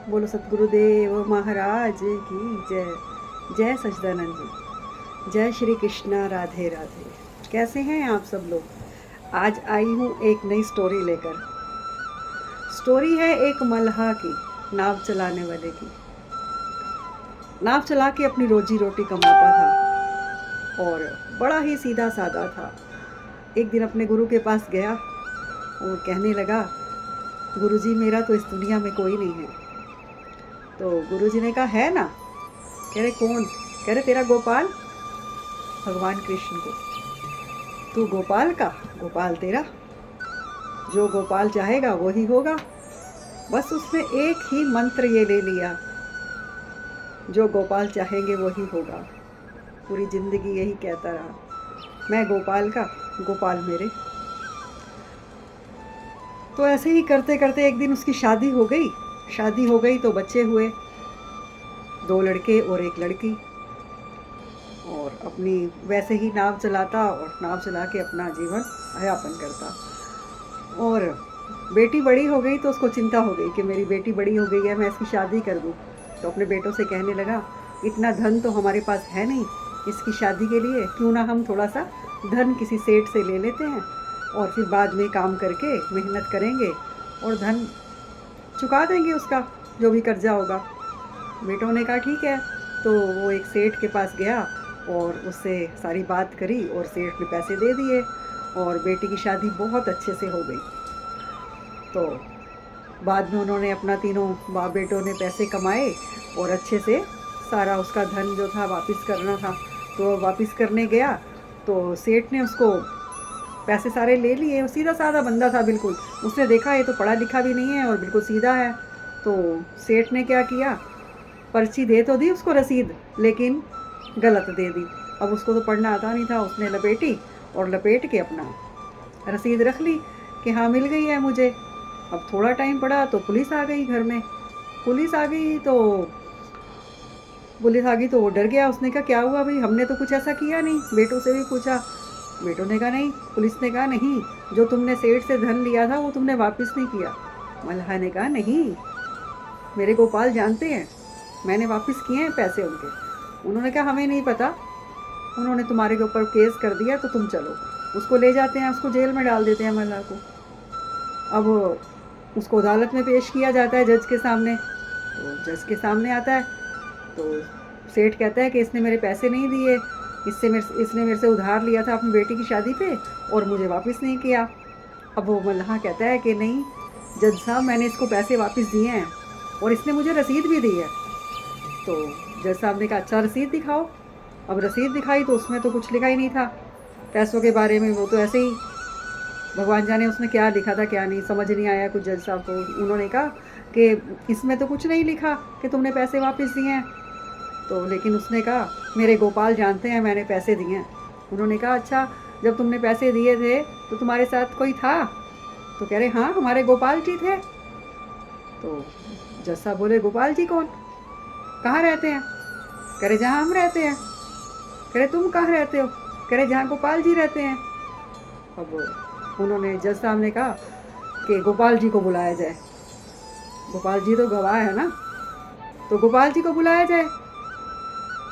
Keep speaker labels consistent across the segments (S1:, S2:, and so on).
S1: बोलो सतगुरुदेव महाराज की जय। जय सच्चिदानंद जी। जय श्री कृष्णा। राधे राधे। कैसे हैं आप सब लोग। आज आई हूँ एक नई स्टोरी लेकर। स्टोरी है एक मल्लाह की, नाव चलाने वाले की। नाव चला के अपनी रोजी रोटी कमाता था और बड़ा ही सीधा साधा था। एक दिन अपने गुरु के पास गया और कहने लगा, गुरुजी मेरा तो इस दुनिया में कोई नहीं है। तो गुरुजी ने कहा, है ना। कह रहे कौन। कह रहे तेरा गोपाल, भगवान कृष्ण को। तू गोपाल का, गोपाल तेरा। जो गोपाल चाहेगा वही होगा। बस उसने एक ही मंत्र ये ले लिया, जो गोपाल चाहेंगे वही होगा। पूरी जिंदगी यही कहता रहा, मैं गोपाल का, गोपाल मेरे। तो ऐसे ही करते करते एक दिन उसकी शादी हो गई। शादी हो गई तो बच्चे हुए, 2 लड़के और 1 लड़की। और अपनी वैसे ही नाव चलाता और नाव चला के अपना जीवन यापन करता। और बेटी बड़ी हो गई तो उसको चिंता हो गई कि मेरी बेटी बड़ी हो गई है, मैं इसकी शादी कर दूँ। तो अपने बेटों से कहने लगा, इतना धन तो हमारे पास है नहीं इसकी शादी के लिए, क्यों ना हम थोड़ा सा धन किसी सेठ से ले लेते हैं और फिर बाद में काम करके मेहनत करेंगे और धन चुका देंगे उसका जो भी कर्जा होगा। बेटों ने कहा ठीक है। तो वो एक सेठ के पास गया और उससे सारी बात करी और सेठ ने पैसे दे दिए और बेटी की शादी बहुत अच्छे से हो गई। तो बाद में उन्होंने अपना तीनों बाप बेटों ने पैसे कमाए और अच्छे से सारा उसका धन जो था वापस करना था। तो वापस करने गया तो सेठ ने उसको पैसे सारे ले लिए। सीधा साधा बंदा था बिल्कुल। उसने देखा ये तो पढ़ा लिखा भी नहीं है और बिल्कुल सीधा है। तो सेठ ने क्या किया, पर्ची दे तो दी उसको रसीद, लेकिन गलत दे दी। अब उसको तो पढ़ना आता नहीं था। उसने लपेटी और लपेट के अपना रसीद रख ली कि हाँ मिल गई है मुझे। अब थोड़ा टाइम पड़ा तो पुलिस आ गई घर में। पुलिस आ गई तो वो डर गया। उसने कहा क्या हुआ भाई, हमने तो कुछ ऐसा किया नहीं। बेटों से भी पूछा, बेटों ने कहा नहीं। पुलिस ने कहा नहीं, जो तुमने सेठ से धन लिया था वो तुमने वापस नहीं किया। मल्लाह ने कहा नहीं, मेरे गोपाल जानते हैं, मैंने वापस किए हैं पैसे उनके। उन्होंने कहा हमें नहीं पता, उन्होंने तुम्हारे के ऊपर केस कर दिया तो तुम चलो। उसको ले जाते हैं, उसको जेल में डाल देते हैं मल्लाह को। अब उसको अदालत में पेश किया जाता है जज के सामने। तो जज के सामने आता है तो सेठ कहता है कि इसने मेरे पैसे नहीं दिए, इसने मेरे से उधार लिया था अपनी बेटी की शादी पे और मुझे वापस नहीं किया। अब वो मल्लाह कहता है कि नहीं जज साहब, मैंने इसको पैसे वापस दिए हैं और इसने मुझे रसीद भी दी है। तो जज साहब ने कहा अच्छा रसीद दिखाओ। अब रसीद दिखाई तो उसमें तो कुछ लिखा ही नहीं था पैसों के बारे में। वो तो ऐसे ही भगवान जाने उसमें क्या लिखा था क्या नहीं, समझ नहीं आया कुछ जज साहब को। उन्होंने कहा कि इसमें तो कुछ नहीं लिखा कि तुमने पैसे वापस दिए हैं। तो लेकिन उसने कहा मेरे गोपाल जानते हैं मैंने पैसे दिए हैं। उन्होंने कहा अच्छा, जब तुमने पैसे दिए थे तो तुम्हारे साथ कोई था। तो कह रहे हाँ हमारे गोपाल जी थे। तो जज साहब बोले गोपाल जी कौन, कहाँ रहते हैं। कह रहे जहाँ हम रहते हैं। कह रहे तुम कहाँ रहते हो। कह रहे जहाँ गोपाल जी रहते हैं। अब उन्होंने जज साहब ने कहा कि गोपाल जी को बुलाया जाए। गोपाल जी तो गवाह है ना, तो गोपाल जी को बुलाया जाए।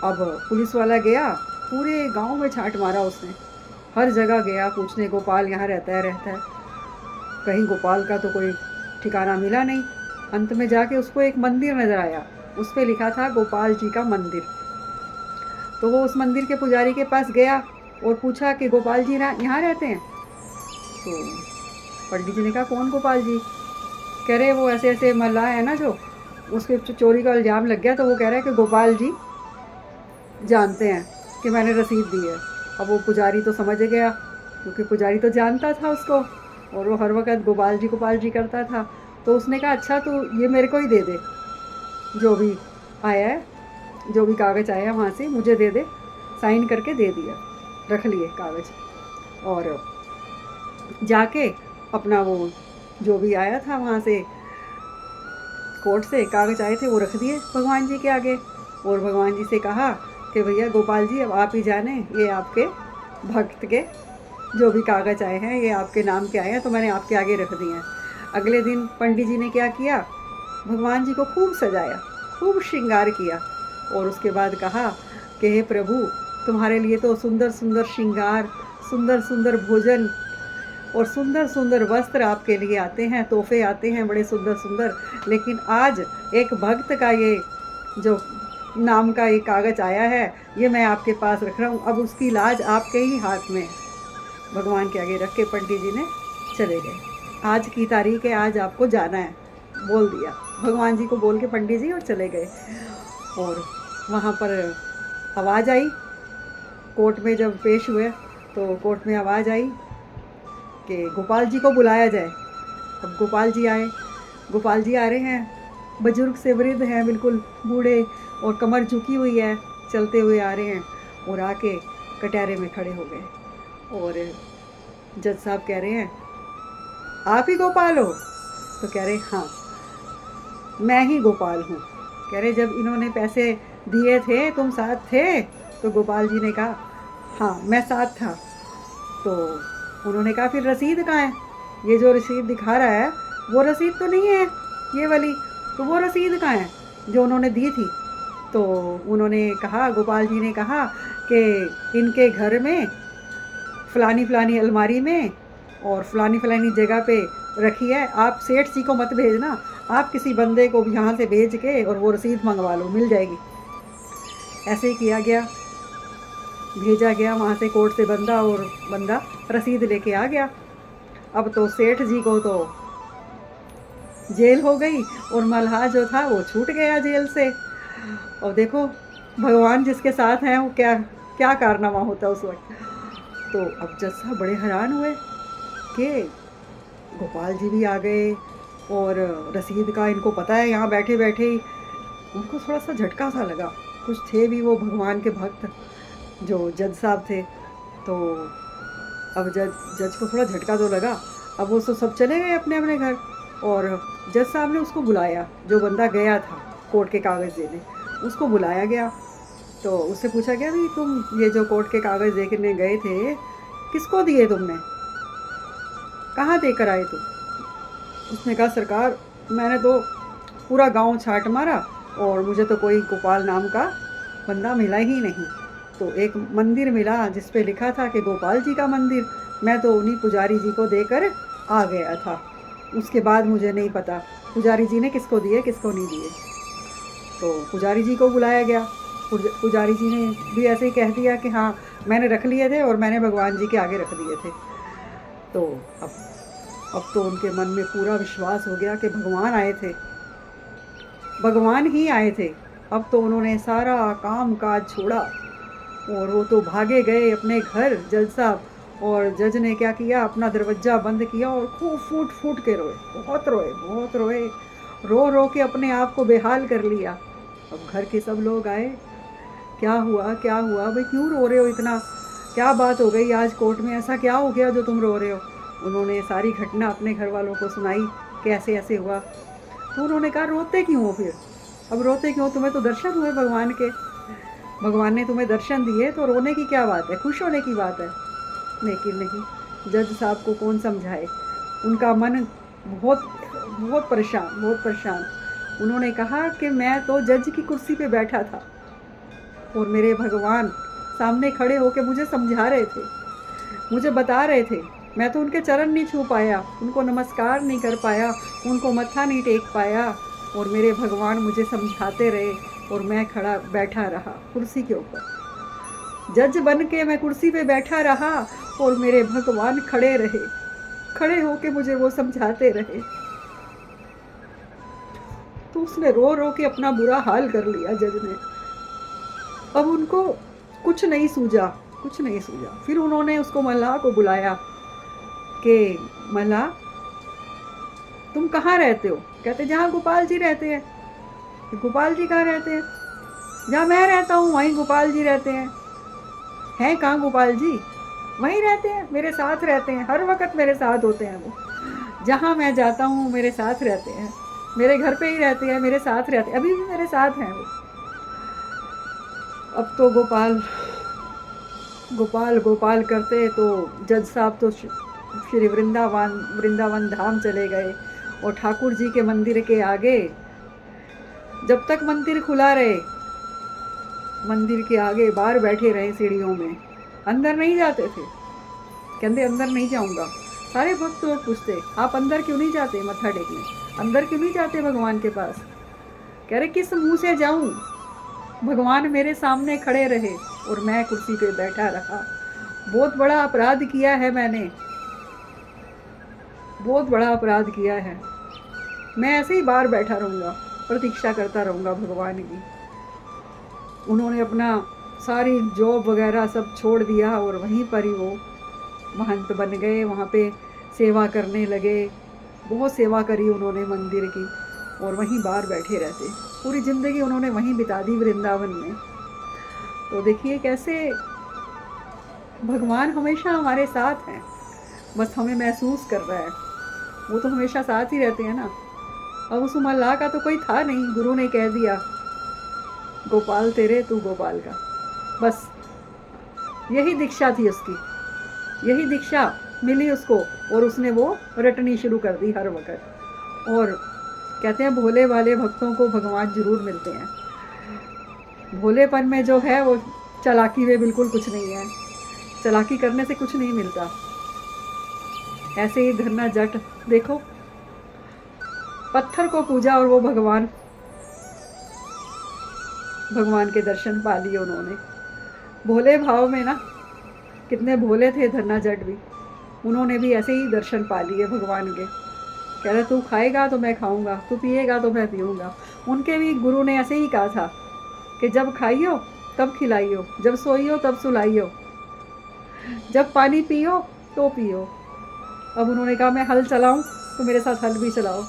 S1: अब पुलिस वाला गया, पूरे गांव में छांट मारा उसने, हर जगह गया पूछने गोपाल यहाँ रहता है। कहीं गोपाल का तो कोई ठिकाना मिला नहीं। अंत में जाके उसको एक मंदिर नज़र आया, उस पर लिखा था गोपाल जी का मंदिर। तो वो उस मंदिर के पुजारी के पास गया और पूछा कि गोपाल जी यहाँ रहते हैं। तो पंडित जी ने कहा कौन गोपाल जी। कह रहे वो ऐसे ऐसे मल्लाह है ना जो उसके चोरी का इल्ज़ाम लग गया, तो वो कह रहा है कि गोपाल जी जानते हैं कि मैंने रसीद दी है। अब वो पुजारी तो समझ गया, क्योंकि पुजारी तो जानता था उसको और वो हर वक्त गोपाल जी करता था। तो उसने कहा अच्छा तो ये मेरे को ही दे दे, जो भी आया है, जो भी कागज़ आया वहाँ से मुझे दे दे। साइन करके दे दिया, रख लिए कागज़। और जाके अपना वो जो भी आया था वहाँ से कोर्ट से कागज़ आए थे वो रख दिए भगवान जी के आगे। और भगवान जी से कहा कि भैया गोपाल जी अब आप ही जाने, ये आपके भक्त के जो भी कागज़ आए हैं ये आपके नाम के आए हैं, तो मैंने आपके आगे रख दिए हैं। अगले दिन पंडित जी ने क्या किया, भगवान जी को खूब सजाया, खूब श्रृंगार किया और उसके बाद कहा कि हे प्रभु, तुम्हारे लिए तो सुंदर सुंदर श्रृंगार, सुंदर सुंदर भोजन और सुंदर सुंदर वस्त्र आपके लिए आते हैं, तोहफे आते हैं बड़े सुंदर सुंदर, लेकिन आज एक भक्त का ये जो नाम का एक कागज़ आया है, ये मैं आपके पास रख रहा हूँ, अब उसकी लाज आपके ही हाथ में है। भगवान के आगे रख के पंडित जी ने चले गए। आज की तारीख है, आज आपको जाना है, बोल दिया भगवान जी को बोल के पंडित जी, और चले गए। और वहाँ पर आवाज़ आई, कोर्ट में जब पेश हुए तो कोर्ट में आवाज़ आई कि गोपाल जी को बुलाया जाए। अब गोपाल जी आए, गोपाल जी आ रहे हैं, बुजुर्ग से वृद्ध हैं, बिल्कुल बूढ़े और कमर झुकी हुई है, चलते हुए आ रहे हैं और आके कटहरे में खड़े हो गए। और जज साहब कह रहे हैं, आप ही गोपाल हो? तो कह रहे हाँ, मैं ही गोपाल हूँ। कह रहे जब इन्होंने पैसे दिए थे तुम साथ थे? तो गोपाल जी ने कहा हाँ, मैं साथ था। तो उन्होंने कहा फिर रसीद कहाँ है? ये जो रसीद दिखा रहा है वो रसीद तो नहीं है ये वाली, तो वो रसीद कहाँ है जो उन्होंने दी थी? तो उन्होंने कहा, गोपाल जी ने कहा कि इनके घर में फ़लानी फ़लानी अलमारी में और फ़लानी फ़लानी जगह पे रखी है, आप सेठ जी को मत भेजना, आप किसी बंदे को भी यहाँ से भेज के और वो रसीद मंगवा लो, मिल जाएगी। ऐसे ही किया गया, भेजा गया वहाँ से कोर्ट से बंदा, और बंदा रसीद लेके आ गया। अब तो सेठ जी को तो जेल हो गई और मल्हा जो था वो छूट गया जेल से। और देखो भगवान जिसके साथ हैं वो क्या क्या कारनामा होता है उस वक्त। तो अब जज साहब बड़े हैरान हुए कि गोपाल जी भी आ गए और रसीद का इनको पता है, यहाँ बैठे बैठे ही उनको थोड़ा सा झटका सा लगा। कुछ थे भी वो भगवान के भक्त जो जज साहब थे, तो अब जज को थोड़ा झटका तो लगा। अब वो सब चले गए अपने अपने घर, और जज साहब ने उसको बुलाया, जो बंदा गया था कोर्ट के कागज़ देने, उसको बुलाया गया। तो उससे पूछा गया, भाई तुम ये जो कोर्ट के कागज़ देने गए थे, किसको दिए तुमने, कहाँ देकर आए तुम? उसने कहा, सरकार मैंने तो पूरा गांव छाट मारा और मुझे तो कोई गोपाल नाम का बंदा मिला ही नहीं। तो एक मंदिर मिला जिस पे लिखा था कि गोपाल जी का मंदिर, मैं तो उन्हीं पुजारी जी को देकर आ गया था। उसके बाद मुझे नहीं पता पुजारी जी ने किसको दिए किसको नहीं दिए। तो पुजारी जी को बुलाया गया, पुजारी जी ने भी ऐसे ही कह दिया कि हाँ मैंने रख लिए थे और मैंने भगवान जी के आगे रख दिए थे। तो अब तो उनके मन में पूरा विश्वास हो गया कि भगवान आए थे, भगवान ही आए थे। अब तो उन्होंने सारा काम काज छोड़ा और वो तो भागे गए अपने घर जज साहब। और जज ने क्या किया, अपना दरवाज़ा बंद किया और खूब फूट फूट के रोए, बहुत रोए बहुत रोए, रो रो के अपने आप को बेहाल कर लिया। अब घर के सब लोग आए, क्या हुआ क्या हुआ भाई, क्यों रो रहे हो इतना, क्या बात हो गई आज कोर्ट में, ऐसा क्या हो गया जो तुम रो रहे हो? उन्होंने सारी घटना अपने घर वालों को सुनाई, कैसे ऐसे हुआ। तो उन्होंने कहा, रोते क्यों हो फिर, अब रोते क्यों, तुम्हें तो दर्शन हुए भगवान के, भगवान ने तुम्हें दर्शन दिए, तो रोने की क्या बात है, खुश होने की बात है। लेकिन नहीं, जज साहब को कौन समझाए, उनका मन बहुत बहुत परेशान, बहुत परेशान। उन्होंने कहा कि मैं तो जज की कुर्सी पे बैठा था और मेरे भगवान सामने खड़े होकर मुझे समझा रहे थे, मुझे बता रहे थे, मैं तो उनके चरण नहीं छू पाया, उनको नमस्कार नहीं कर पाया, उनको मत्था नहीं टेक पाया, और मेरे भगवान मुझे समझाते रहे और मैं खड़ा बैठा रहा कुर्सी के ऊपर। जज बन के मैं कुर्सी पे बैठा रहा और मेरे भगवान खड़े रहे, खड़े होके मुझे वो समझाते रहे। तो उसने रो रो के अपना बुरा हाल कर लिया जज ने। अब उनको कुछ नहीं सूझा, कुछ नहीं सूझा। फिर उन्होंने उसको मल्लाह को बुलाया कि मल्लाह तुम कहाँ रहते हो? कहते जहाँ गोपाल जी रहते हैं। गोपाल जी कहाँ रहते हैं? जहाँ मैं रहता हूँ वहीं गोपाल जी रहते हैं। हैं कहाँ गोपाल जी? वहीं रहते हैं, मेरे साथ रहते हैं, हर वक्त मेरे साथ होते हैं वो, जहाँ मैं जाता हूँ मेरे साथ रहते हैं, मेरे घर पे ही रहते हैं, मेरे साथ रहते हैं, अभी भी मेरे साथ हैं वो। अब तो गोपाल गोपाल गोपाल करते तो जज साहब तो श्री वृंदावन धाम चले गए और ठाकुर जी के मंदिर के आगे जब तक मंदिर खुला रहे, मंदिर के आगे बाहर बैठे रहे सीढ़ियों में, अंदर नहीं जाते थे। कहते अंदर नहीं जाऊंगा। सारे भक्त लोग पूछते आप अंदर क्यों नहीं जाते मत्था टेकने, अंदर क्यों नहीं जाते भगवान के पास। कह रहे किस मुंह से जाऊं, भगवान मेरे सामने खड़े रहे और मैं कुर्सी पे बैठा रहा। बहुत बड़ा अपराध किया है मैंने, बहुत बड़ा अपराध किया है। मैं ऐसे ही बाहर बैठा रहूँगा, प्रतीक्षा करता रहूँगा भगवान की। उन्होंने अपना सारी जॉब वगैरह सब छोड़ दिया और वहीं पर ही वो महंत बन गए। वहाँ पे सेवा करने लगे, बहुत सेवा करी उन्होंने मंदिर की, और वहीं बाहर बैठे रहते। पूरी ज़िंदगी उन्होंने वहीं बिता दी वृंदावन में। तो देखिए कैसे भगवान हमेशा हमारे साथ हैं, बस हमें महसूस कर रहा है। वो तो हमेशा साथ ही रहते हैं ना। अब उस मल्लाह का तो कोई था नहीं, गुरु ने कह दिया गोपाल तेरे तू गोपाल का, बस यही दीक्षा थी उसकी, यही दीक्षा मिली उसको, और उसने वो रटनी शुरू कर दी हर वक्त। और कहते हैं भोले वाले भक्तों को भगवान जरूर मिलते हैं। भोलेपन में जो है वो चालाकी में बिल्कुल कुछ नहीं है, चालाकी करने से कुछ नहीं मिलता। ऐसे ही धरना जट देखो, पत्थर को पूजा और वो भगवान के दर्शन पा लिए उन्होंने। भोले भाव में ना, कितने भोले थे धरना जट भी, उन्होंने भी ऐसे ही दर्शन पा लिए भगवान के। कह रहे तू खाएगा तो मैं खाऊंगा, तू पिएगा तो मैं पीऊँगा। उनके भी गुरु ने ऐसे ही कहा था कि जब खाइयो तब खिलाइयो, जब सोइयो तब सुलाइयो, जब पानी पियो तो पियो। अब उन्होंने कहा मैं हल चलाऊं तो मेरे साथ हल भी चलाओ,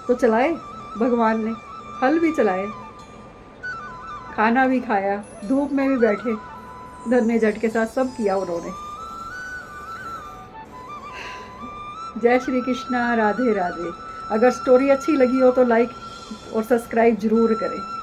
S1: तो चलाए भगवान ने, हल भी चलाए, खाना भी खाया, धूप में भी बैठे धरने जट के साथ, सब किया उन्होंने। जय श्री कृष्णा, राधे राधे। अगर स्टोरी अच्छी लगी हो तो लाइक और सब्सक्राइब जरूर करें।